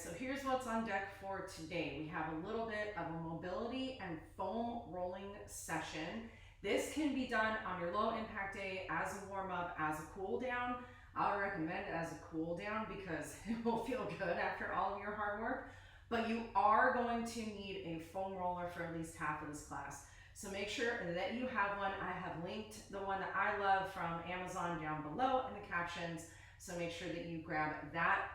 so here's what's on deck for today. We have a little bit of a mobility and foam rolling session. This can be done on your low impact day as a warm up, as a cool down. I would recommend it as a cool down because it will feel good after all of your hard work. But you are going to need a foam roller for at least half of this class. So make sure that you have one. I have linked the one that I love from Amazon down below in the captions. So make sure that you grab that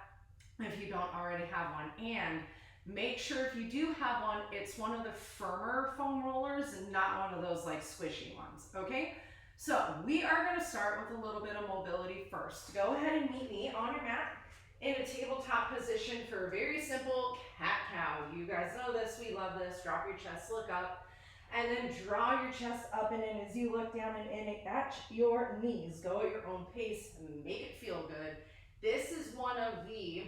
if you don't already have one. And make sure if you do have one, it's one of the firmer foam rollers and not one of those like squishy ones, okay? So we are gonna start with a little bit of mobility first. Go ahead and meet me on your mat in a tabletop position for a very simple cat-cow. You guys know this, we love this. Drop your chest, look up, and then draw your chest up and in as you look down and in at your knees. Go at your own pace and make it feel good. This is one of the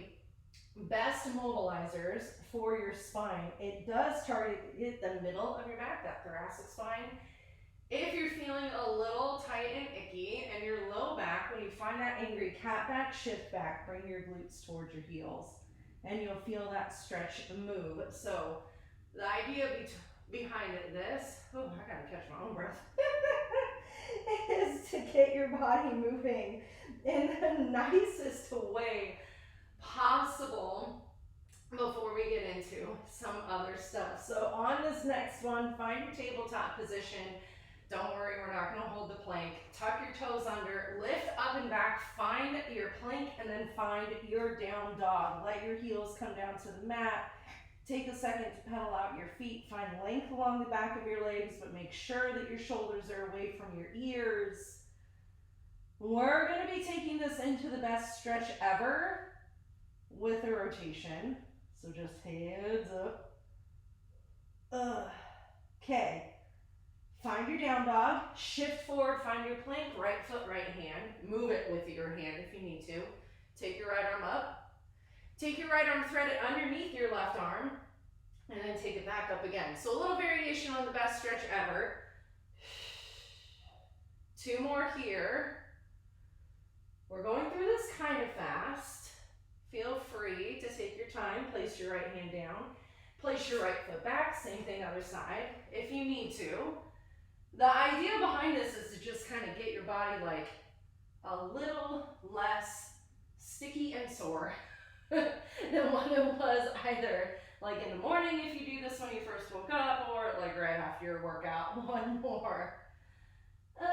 best mobilizers for your spine. It does target the middle of your back, that thoracic spine. If you're feeling a little tight and icky and your low back, when you find that angry cat back, shift back, bring your glutes towards your heels, and you'll feel that stretch move. So the idea behind this, oh, I gotta catch my own breath, is to get your body moving in the nicest way possible before we get into some other stuff. So on this next one, find your tabletop position. Don't worry, we're not going to hold the plank. Tuck your toes under, lift up and back, find your plank, and then find your down dog. Let your heels come down to the mat. Take a second to pedal out your feet. Find length along the back of your legs, but make sure that your shoulders are away from your ears. We're going to be taking this into the best stretch ever with a rotation. So just heads up. Okay. Find your down dog, shift forward, find your plank, right foot, right hand. Move it with your hand if you need to. Take your right arm up. Take your right arm, thread it underneath your left arm, and then take it back up again. So a little variation on the best stretch ever. 2 more here. We're going through this kind of fast. Feel free to take your time. Place your right hand down. Place your right foot back. Same thing other side if you need to. The idea behind this is to just kind of get your body like a little less sticky and sore than what it was either like in the morning if you do this when you first woke up or like right after your workout. One more. All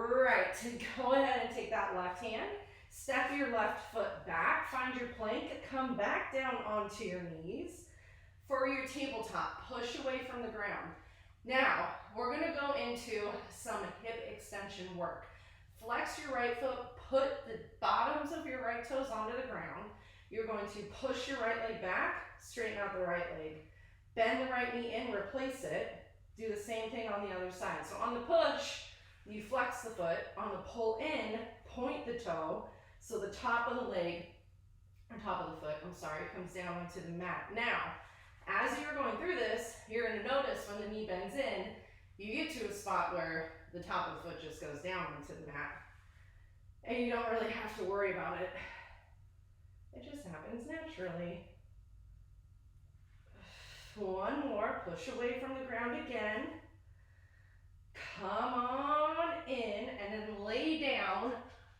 right, go ahead and take that left hand. Step your left foot back, find your plank, come back down onto your knees. For your tabletop, push away from the ground. Now, we're gonna go into some hip extension work. Flex your right foot, put the bottoms of your right toes onto the ground. You're going to push your right leg back, straighten out the right leg. Bend the right knee in, replace it. Do the same thing on the other side. So on the push, you flex the foot. On the pull in, point the toe. So the top of the leg, or top of the foot, comes down onto the mat. Now, as you're going through this, you're going to notice when the knee bends in, you get to a spot where the top of the foot just goes down onto the mat. And you don't really have to worry about it. It just happens naturally. 1 more, push away from the ground again. Come on in and then lay down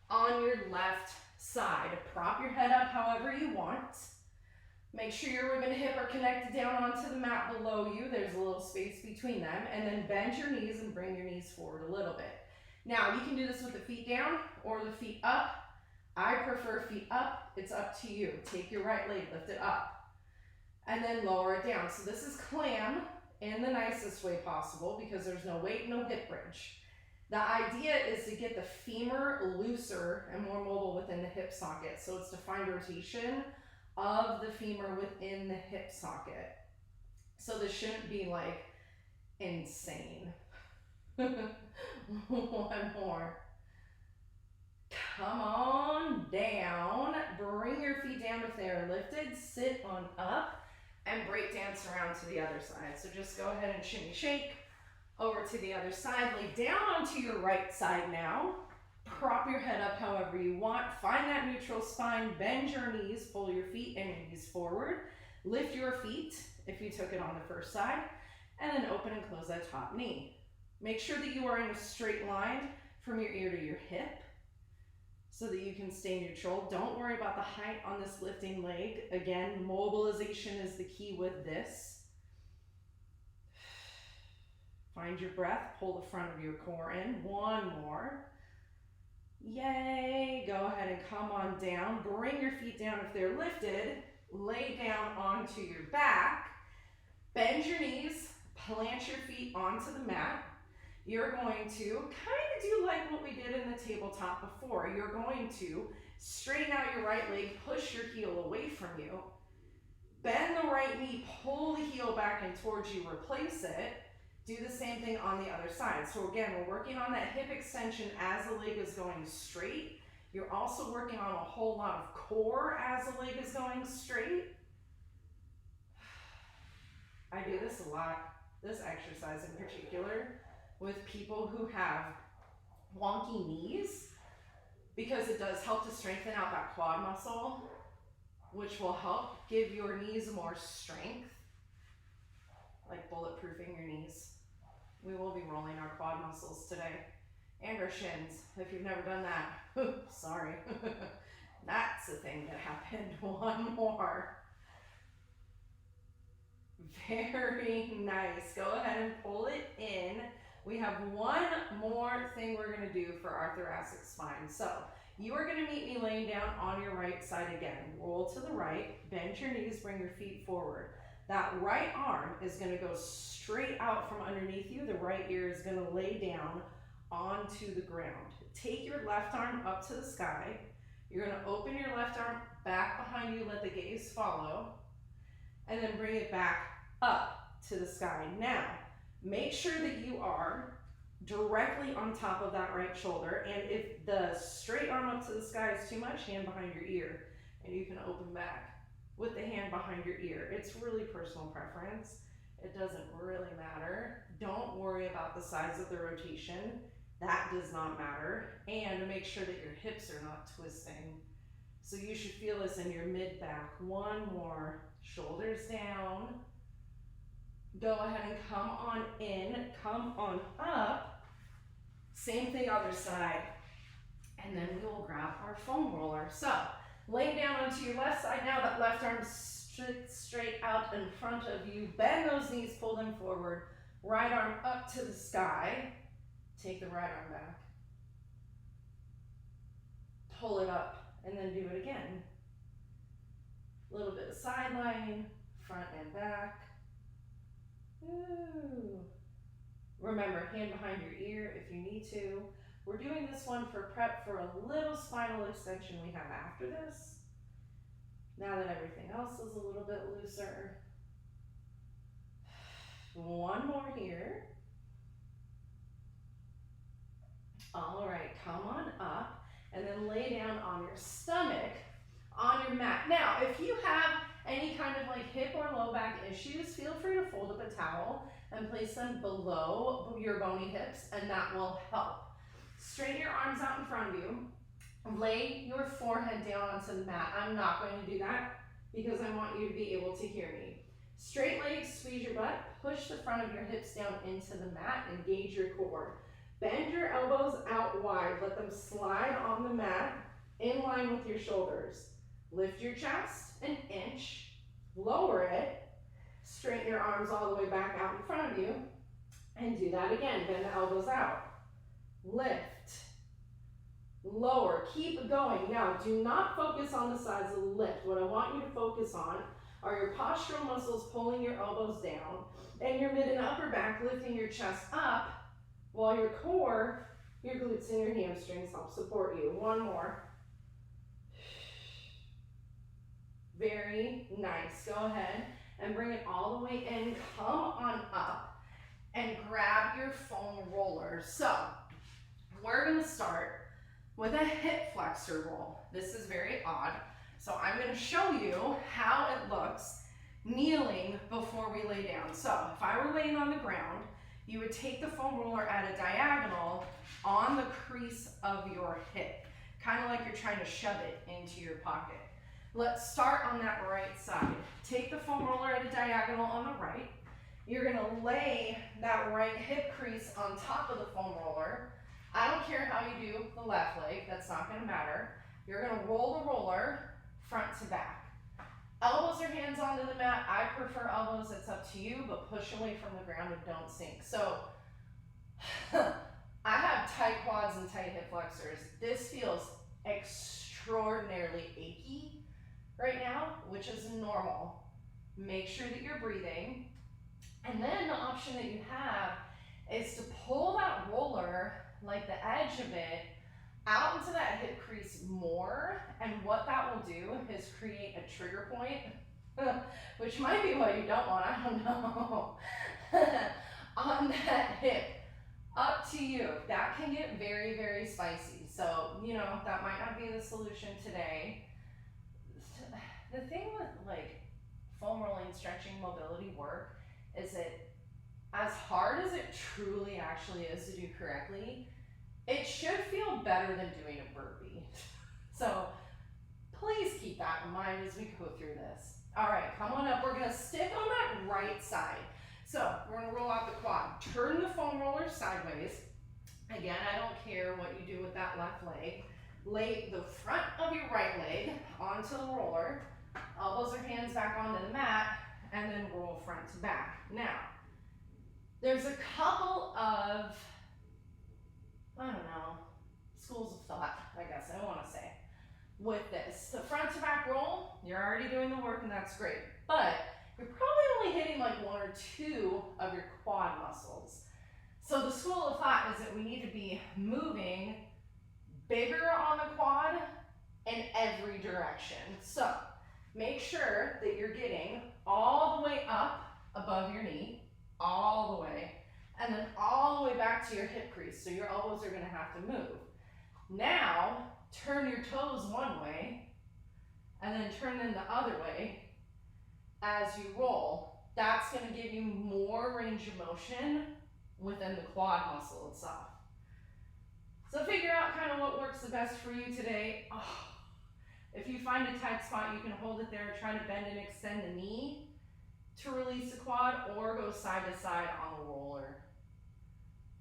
on your left side. Prop your head up however you want. Make sure your rib and hip are connected down onto the mat below you. There's a little space between them. And then bend your knees and bring your knees forward a little bit. Now, you can do this with the feet down or the feet up. I prefer feet up. It's up to you. Take your right leg, lift it up, and then lower it down. So this is clam in the nicest way possible because there's no weight, no hip bridge. The idea is to get the femur looser and more mobile within the hip socket. So it's to find rotation of the femur within the hip socket. So this shouldn't be like insane. 1 more. Come on down. Bring your feet down if they are lifted. Sit on up and break dance around to the other side. So just go ahead and shimmy shake over to the other side. Lay down onto your right side now. Prop your head up however you want. Find that neutral spine. Bend your knees. Pull your feet and your knees forward. Lift your feet if you took it on the first side. And then open and close that top knee. Make sure that you are in a straight line from your ear to your hip so that you can stay neutral. Don't worry about the height on this lifting leg. Again, mobilization is the key with this. Find your breath. Pull the front of your core in. One more. Yay. Go ahead and come on down. Bring your feet down if they're lifted. Lay down onto your back. Bend your knees. Plant your feet onto the mat. You're going to kind of do like what we did in the tabletop before. You're going to straighten out your right leg, push your heel away from you. Bend the right knee, pull the heel back and towards you, replace it. Do the same thing on the other side. So again, we're working on that hip extension as the leg is going straight. You're also working on a whole lot of core as the leg is going straight. I do this a lot, this exercise in particular, with people who have wonky knees, because it does help to strengthen out that quad muscle, which will help give your knees more strength, like bulletproofing your knees. We will be rolling our quad muscles today, and our shins. If you've never done that, sorry. That's the thing that happened. One more. Very nice. Go ahead and pull it in. We have one more thing we're going to do for our thoracic spine. So you are going to meet me laying down on your right side again. Roll to the right, bend your knees, bring your feet forward. That right arm is going to go straight out from underneath you. The right ear is going to lay down onto the ground. Take your left arm up to the sky. You're going to open your left arm back behind you, let the gaze follow, and then bring it back up to the sky. Now, make sure that you are directly on top of that right shoulder, and if the straight arm up to the sky is too much, hand behind your ear, and you can open back with the hand behind your ear. It's really personal preference. It doesn't really matter. Don't worry about the size of the rotation. That does not matter. And make sure that your hips are not twisting. So you should feel this in your mid-back. One more. Shoulders down. Go ahead and come on in, come on up. Same thing other side. And then we will grab our foam roller. So lay down onto your left side now. That left arm straight out in front of you. Bend those knees, pull them forward. Right arm up to the sky. Take the right arm back. Pull it up and then do it again. A little bit of sideline, front and back. Ooh. Remember, hand behind your ear if you need to. We're doing this one for prep for a little spinal extension we have after this. Now that everything else is a little bit looser. One more here. All right, come on up and then lay down on your stomach on your mat. Now, if you have any kind of like hip or low back issues, feel free to fold up a towel and place them below your bony hips, and that will help. Straighten your arms out in front of you. Lay your forehead down onto the mat. I'm not going to do that because I want you to be able to hear me. Straight legs, squeeze your butt. Push the front of your hips down into the mat. Engage your core. Bend your elbows out wide. Let them slide on the mat in line with your shoulders. Lift your chest an inch. Lower it. Straighten your arms all the way back out in front of you. And do that again. Bend the elbows out. Lift. Lower. Keep going. Now, do not focus on the size of the lift. What I want you to focus on are your postural muscles pulling your elbows down and your mid and upper back lifting your chest up, while your core, your glutes and your hamstrings help support you. One more. Very nice. Go ahead and bring it all the way in. Come on up and grab your foam roller. So we're going to start with a hip flexor roll. This is very odd. So I'm going to show you how it looks kneeling before we lay down. So if I were laying on the ground, you would take the foam roller at a diagonal on the crease of your hip, kind of like you're trying to shove it into your pocket. Let's start on that right side. Take the foam roller at a diagonal on the right. You're gonna lay that right hip crease on top of the foam roller. I don't care how you do the left leg, that's not gonna matter. You're gonna roll the roller front to back. Elbows or hands onto the mat. I prefer elbows, it's up to you, but push away from the ground and don't sink. So, I have tight quads and tight hip flexors. This feels extraordinarily achy right now, which is normal. Make sure that you're breathing. And then the option that you have is to pull that roller, like the edge of it, out into that hip crease more. And what that will do is create a trigger point, which might be what you don't want, I don't know, on that hip. Up to you. That can get very, very spicy. So, you know, that might not be the solution today. The thing with like foam rolling, stretching, mobility work is that as hard as it truly actually is to do correctly, it should feel better than doing a burpee. So please keep that in mind as we go through this. All right, come on up. We're gonna stick on that right side. So we're gonna roll out the quad. Turn the foam roller sideways. Again, I don't care what you do with that left leg. Lay the front of your right leg onto the roller. Elbows or hands back onto the mat, and then roll front to back. Now, there's a couple of, I don't know, schools of thought, I guess I want to say, with this. The front to back roll, you're already doing the work and that's great, but you're probably only hitting like one or two of your quad muscles. So the school of thought is that we need to be moving bigger on the quad in every direction. So make sure that you're getting all the way up above your knee, all the way, and then all the way back to your hip crease. So your elbows are gonna have to move. Now, turn your toes one way, and then turn them the other way as you roll. That's gonna give you more range of motion within the quad muscle itself. So figure out kind of what works the best for you today. Oh, if you find a tight spot, you can hold it there, try to bend and extend the knee to release the quad, or go side to side on the roller.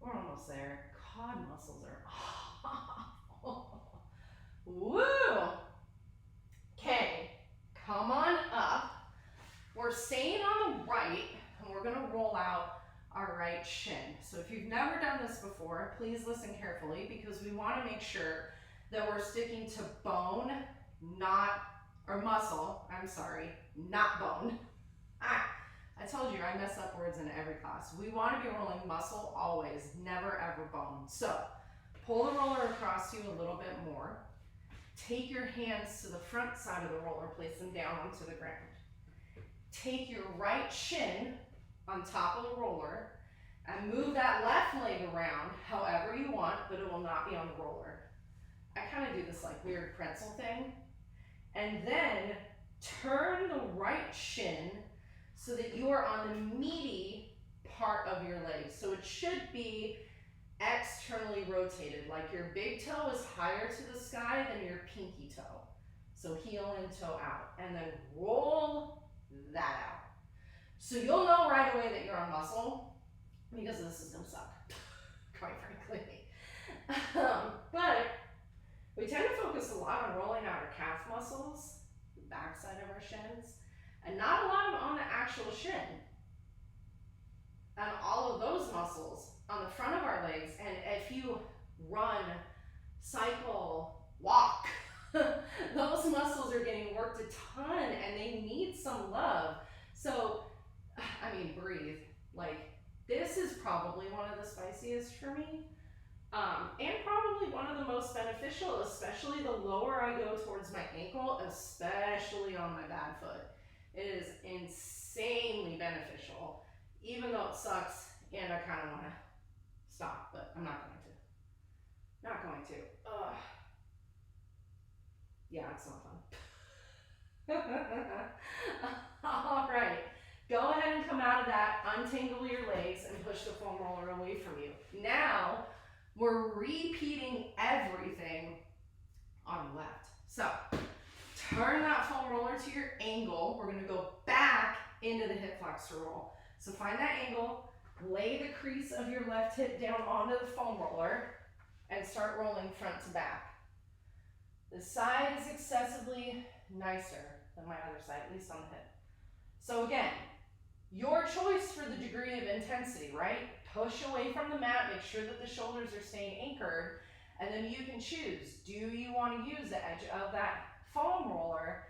We're almost there. Quad muscles are awful. Woo! Okay, come on up. We're staying on the right, and we're gonna roll out our right shin. So if you've never done this before, please listen carefully, because we wanna make sure that we're sticking to bone, muscle, I'm sorry, not bone. I told you I mess up words in every class. We want to be rolling muscle always, never ever bone. So pull the roller across you a little bit more. Take your hands to the front side of the roller, place them down onto the ground. Take your right shin on top of the roller and move that left leg around however you want, but it will not be on the roller. I kind of do this like weird pretzel thing. And then turn the right shin so that you are on the meaty part of your leg. So it should be externally rotated, like your big toe is higher to the sky than your pinky toe. So heel and toe out, and then roll that out. So you'll know right away that you're on muscle, because this is gonna suck, quite frankly. But we tend to focus a lot on rolling out our calf muscles, the back side of our shins, and not a lot on the actual shin. And all of those muscles on the front of our legs, and if you run, cycle, walk, those muscles are getting worked a ton and they need some love. So, I mean, breathe. Like, this is probably one of the spiciest for me. And probably one of the most beneficial, especially the lower I go towards my ankle, especially on my bad foot. It is insanely beneficial, even though it sucks and I kind of want to stop, but I'm not going to. Not going to. Ugh. Yeah, it's not fun. All right. Go ahead and come out of that, untangle your legs, and push the foam roller away from you. Now, we're repeating everything on the left. So, turn that foam roller to your angle. We're gonna go back into the hip flexor roll. So find that angle, lay the crease of your left hip down onto the foam roller, and start rolling front to back. The side is excessively nicer than my other side, at least on the hip. So again, your choice for the degree of intensity, right? Push away from the mat, make sure that the shoulders are staying anchored, and then you can choose. Do you want to use the edge of that foam roller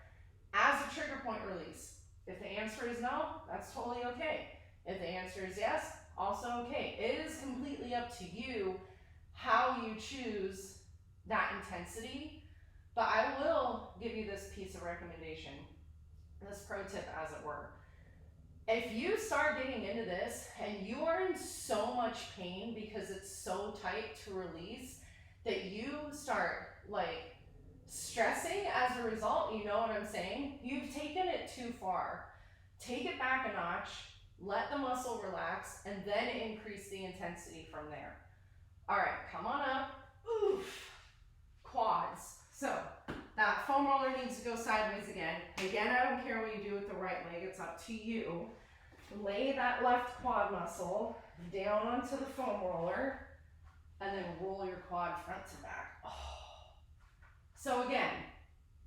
as a trigger point release? If the answer is no, that's totally okay. If the answer is yes, also okay. It is completely up to you how you choose that intensity, but I will give you this piece of recommendation, this pro tip as it were. If you start getting into this and you are in so much pain because it's so tight to release that you start like stressing as a result, you know what I'm saying? You've taken it too far. Take it back a notch, let the muscle relax, and then increase the intensity from there. All right, come on up. Oof. Quads. So that foam roller needs to go sideways again. Again, I don't care what you do with the right leg, it's up to you. Lay that left quad muscle down onto the foam roller and then roll your quad front to back. Oh. So again,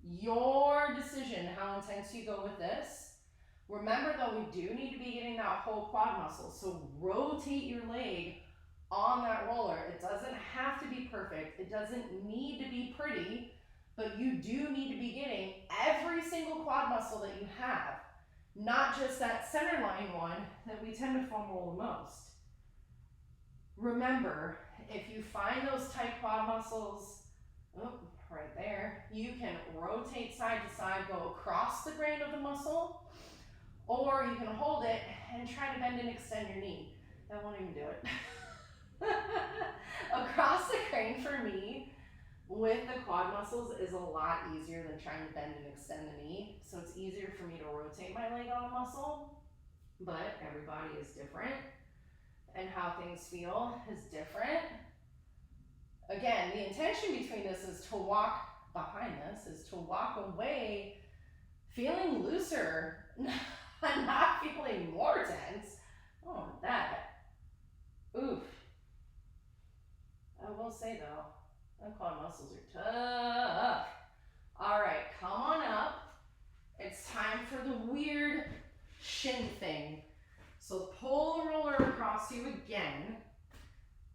your decision how intense you go with this. Remember though, we do need to be getting that whole quad muscle. So rotate your leg on that roller. It doesn't have to be perfect. It doesn't need to be pretty, but you do need to be getting every single quad muscle that you have, not just that center line one that we tend to foam roll the most. Remember, if you find those tight quad muscles, right there, you can rotate side to side, go across the grain of the muscle, or you can hold it and try to bend and extend your knee. That won't even do it. Across the grain for me with the quad muscles is a lot easier than trying to bend and extend the knee. So it's easier for me to rotate my leg on a muscle, but everybody is different and how things feel is different. Again, the intention between this is to walk behind this, is to walk away feeling looser, not feeling more tense. I don't want that. Oof. I will say though, the quad muscles are tough. All right, come on up. It's time for the weird shin thing. So pull the roller across you again.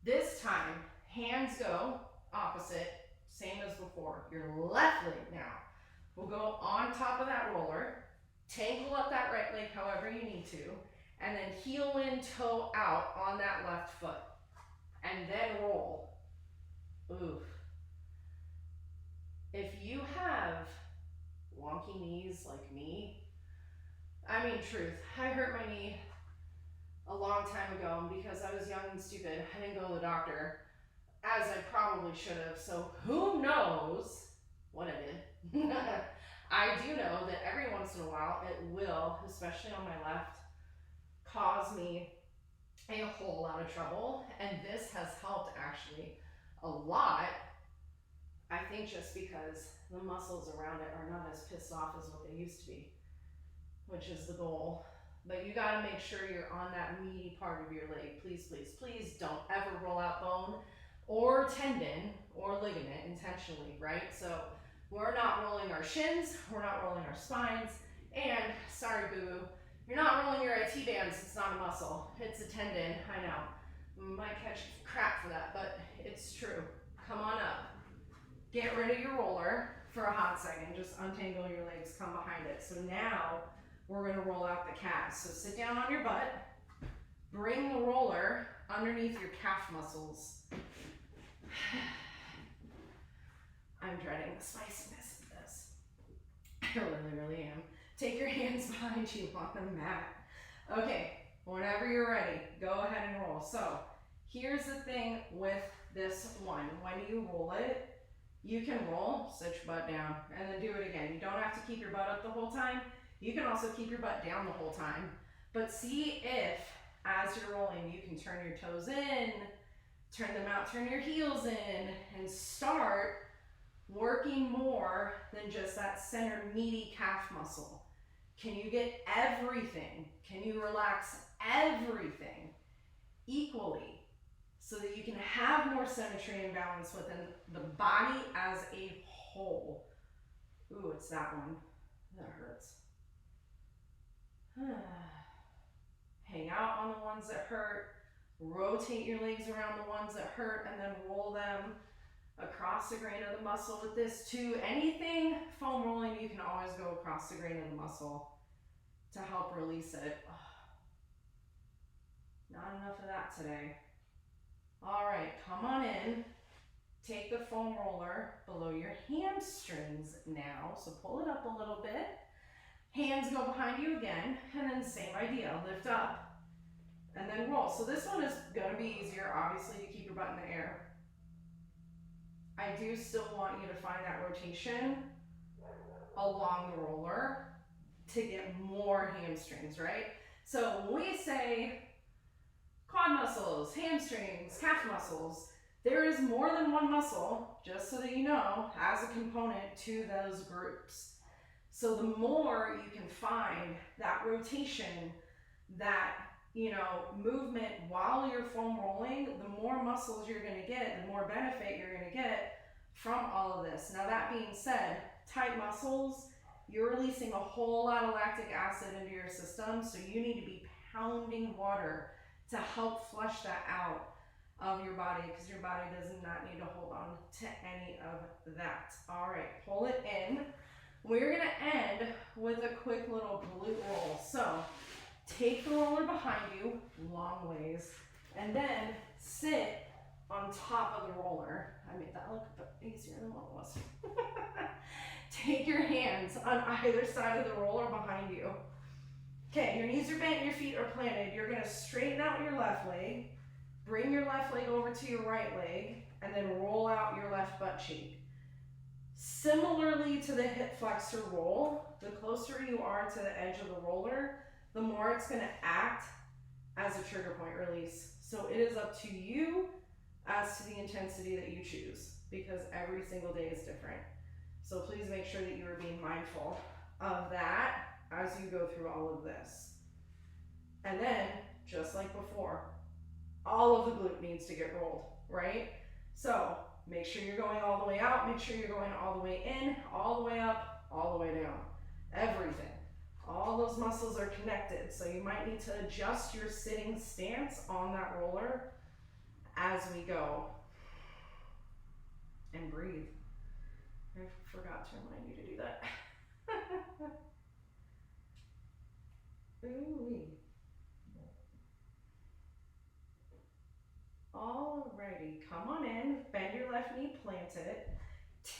This time, hands go opposite, same as before. Your left leg now will go on top of that roller. Tangle up that right leg however you need to, and then heel in, toe out on that left foot. And then roll. Oof. If you have wonky knees like me, I mean truth, I hurt my knee a long time ago, and because I was young and stupid, I didn't go to the doctor, as I probably should have, so who knows what I did. I do know that every once in a while it will, especially on my left, cause me a whole lot of trouble, and this has helped actually a lot. I think just because the muscles around it are not as pissed off as what they used to be, which is the goal. But you gotta make sure you're on that meaty part of your leg. Please, please, please don't ever roll out bone or tendon or ligament intentionally, right? So we're not rolling our shins, we're not rolling our spines, and sorry boo-boo, you're not rolling your IT bands, it's not a muscle, it's a tendon, I know. Might catch crap for that, but it's true. Come on up. Get rid of your roller for a hot second, just untangle your legs, come behind it. So now we're gonna roll out the calves. So sit down on your butt, bring the roller underneath your calf muscles. I'm dreading the spiciness of this. I really, really am. Take your hands behind you on the mat. Okay, whenever you're ready, go ahead and roll. So here's the thing with this one. When you roll it, you can roll, sit your butt down, and then do it again. You don't have to keep your butt up the whole time. You can also keep your butt down the whole time. But see if, as you're rolling, you can turn your toes in, turn them out, turn your heels in, and start working more than just that center meaty calf muscle. Can you get everything? Can you relax everything equally so that you can have more symmetry and balance within the body as a whole? Ooh, it's that one. That hurts. Hang out on the ones that hurt. Rotate your legs around the ones that hurt and then roll them across the grain of the muscle with this too. Anything foam rolling, you can always go across the grain of the muscle to help release it. Not enough of that today. All right, come on in. Take the foam roller below your hamstrings now. So pull it up a little bit. Hands go behind you again, and then same idea, lift up and then roll. So this one is gonna be easier, obviously, to keep your butt in the air. I do still want you to find that rotation along the roller to get more hamstrings, right? So when we say quad muscles, hamstrings, calf muscles, there is more than one muscle, just so that you know, as a component to those groups. So the more you can find that rotation, that, you know, movement while you're foam rolling, the more muscles you're gonna get, the more benefit you're gonna get from all of this. Now that being said, tight muscles, you're releasing a whole lot of lactic acid into your system, so you need to be pounding water to help flush that out of your body, because your body does not need to hold on to any of that. All right, pull it in. We're gonna end with a quick little glute roll. So take the roller behind you, long ways, and then sit on top of the roller. I made that look a bit easier than what it was. Take your hands on either side of the roller behind you. Okay, your knees are bent, your feet are planted. You're gonna straighten out your left leg, bring your left leg over to your right leg, and then roll out your left butt cheek. Similarly to the hip flexor roll, the closer you are to the edge of the roller, the more it's gonna act as a trigger point release. So it is up to you as to the intensity that you choose, because every single day is different. So please make sure that you are being mindful of that as you go through all of this. And then, just like before, all of the glute needs to get rolled, right? So make sure you're going all the way out, make sure you're going all the way in, all the way up, all the way down. Everything. All those muscles are connected, so you might need to adjust your sitting stance on that roller as we go. And breathe. I forgot to remind you to do that. Ooh-wee. Alrighty, come on in, bend your left knee, plant it.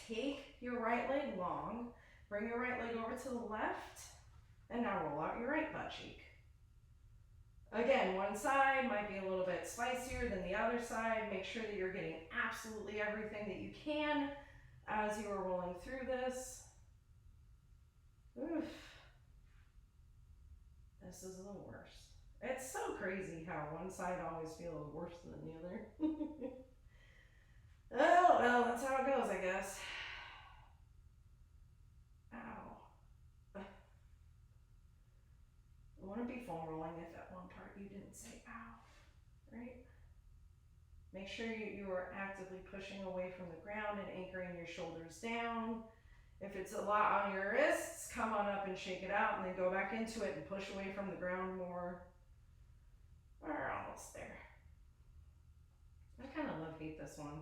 Take your right leg long, bring your right leg over to the left, and now roll out your right butt cheek. Again, one side might be a little bit spicier than the other side. Make sure that you're getting absolutely everything that you can as you are rolling through this. Oof. This is the worst. It's so crazy how one side always feels worse than the other. Oh, well, that's how it goes, I guess. Ow. I wouldn't be foam rolling if at one part you didn't say ow, right? Make sure you are actively pushing away from the ground and anchoring your shoulders down. If it's a lot on your wrists, come on up and shake it out, and then go back into it and push away from the ground more. We're almost there. I kind of love-hate this one.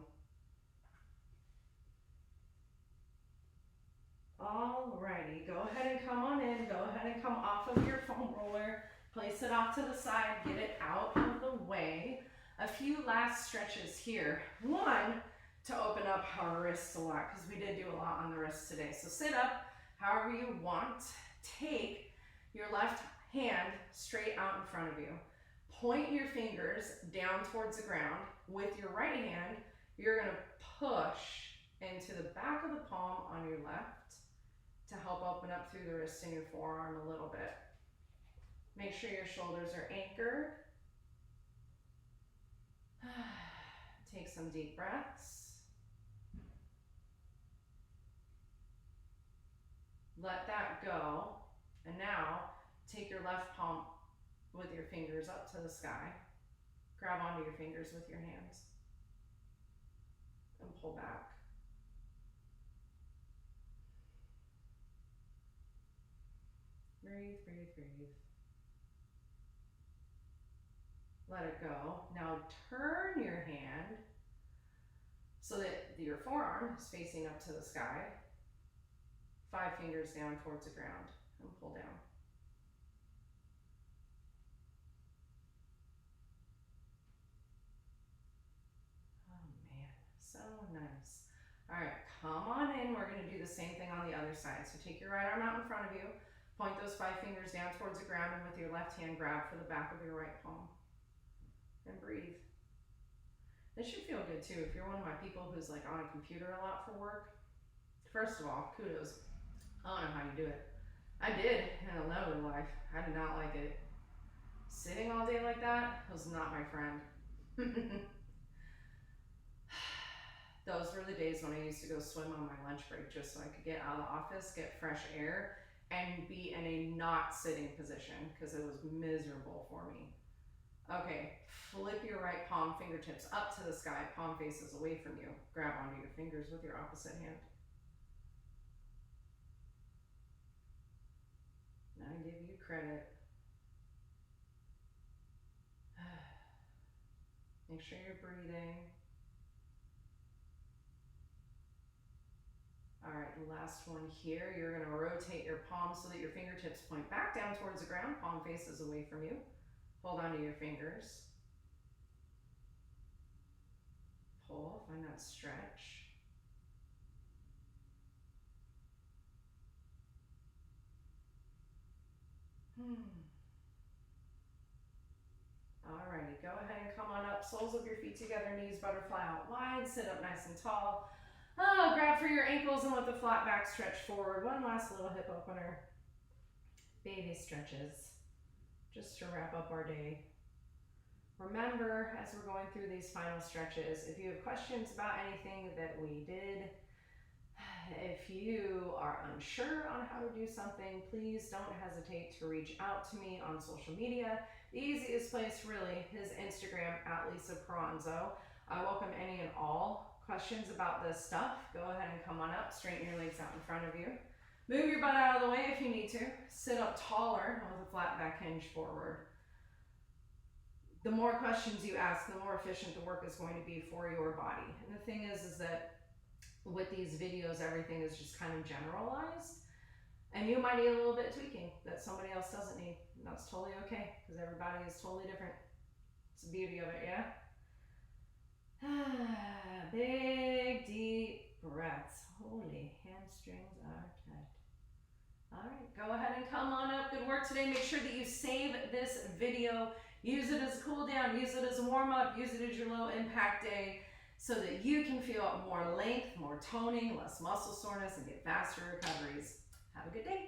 Alrighty, go ahead and come on in. Go ahead and come off of your foam roller. Place it off to the side. Get it out of the way. A few last stretches here. One, to open up our wrists a lot, because we did do a lot on the wrists today. So sit up however you want. Take your left hand straight out in front of you. Point your fingers down towards the ground. With your right hand, you're going to push into the back of the palm on your left to help open up through the wrist and your forearm a little bit. Make sure your shoulders are anchored. Take some deep breaths. Let that go. And now take your left palm with your fingers up to the sky. Grab onto your fingers with your hands. And pull back. Breathe, breathe, breathe. Let it go. Now turn your hand so that your forearm is facing up to the sky. 5 fingers down towards the ground and pull down. Oh man, so nice. All right, come on in. We're going to do the same thing on the other side. So take your right arm out in front of you. Point those 5 fingers down towards the ground, and with your left hand, grab for the back of your right palm. And breathe. This should feel good too. If you're one of my people who's like on a computer a lot for work, first of all, kudos. I don't know how you do it. I did in another life. I did not like it. Sitting all day like that was not my friend. Those were the days when I used to go swim on my lunch break just so I could get out of the office, get fresh air, and be in a not sitting position because it was miserable for me. Okay, flip your right palm, fingertips up to the sky, palm faces away from you. Grab onto your fingers with your opposite hand. Now I give you credit. Make sure you're breathing. All right, the last one here. You're going to rotate your palms so that your fingertips point back down towards the ground, palm faces away from you. Hold onto your fingers. Pull, find that stretch. Alrighty, go ahead and come on up. Soles of your feet together, knees butterfly out wide. Sit up nice and tall. Oh, grab for your ankles and with the flat back stretch forward. One last little hip opener. Baby stretches, just to wrap up our day. Remember, as we're going through these final stretches, if you have questions about anything that we did, if you are unsure on how to do something, please don't hesitate to reach out to me on social media. The easiest place really is Instagram at Lisa Peronzo. I welcome any and all questions about this stuff. Go ahead and come on up, straighten your legs out in front of you. Move your butt out of the way if you need to. Sit up taller with a flat back hinge forward. The more questions you ask, the more efficient the work is going to be for your body. And the thing is that with these videos, everything is just kind of generalized. And you might need a little bit of tweaking that somebody else doesn't need. And that's totally okay, because everybody is totally different. It's the beauty of it, yeah? Big, deep breaths. Holy, hamstrings are tight. All right, go ahead and come on up. Good work today. Make sure that you save this video. Use it as a cool down. Use it as a warm up. Use it as your low impact day so that you can feel more length, more toning, less muscle soreness, and get faster recoveries. Have a good day.